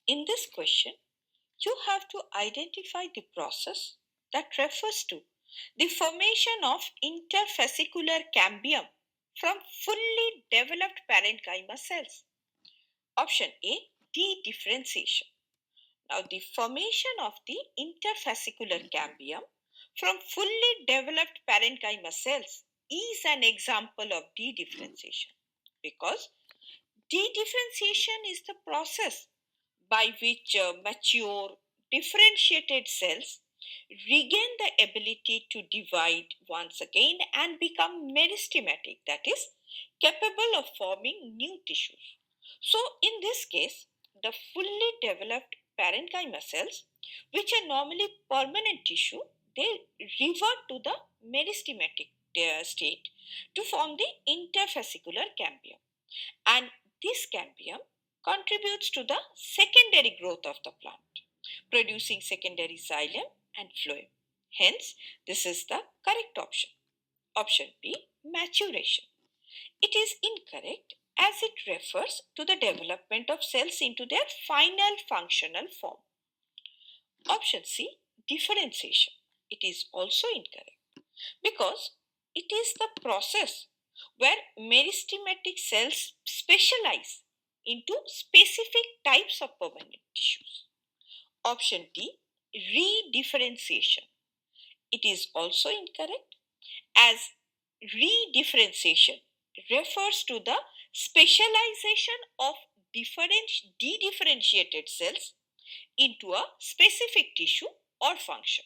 In this question, you have to identify the process that refers to the formation of interfascicular cambium from fully developed parenchyma cells. Option A, dedifferentiation. Now, the formation of the interfascicular cambium from fully developed parenchyma cells is an example of dedifferentiation because dedifferentiation is the process by which mature differentiated cells regain the ability to divide once again and become meristematic, that is, capable of forming new tissues. So, in this case, the fully developed parenchyma cells, which are normally permanent tissue, they revert to the meristematic state to form the interfascicular cambium. And this cambium contributes to the secondary growth of the plant, producing secondary xylem and phloem. Hence, this is the correct option. Option B, maturation. It is incorrect as it refers to the development of cells into their final functional form. Option C, differentiation. It is also incorrect because it is the process where meristematic cells specialize into specific types of permanent tissues. Option D, redifferentiation. It is also incorrect as redifferentiation refers to the specialization of dedifferentiated cells into a specific tissue or function.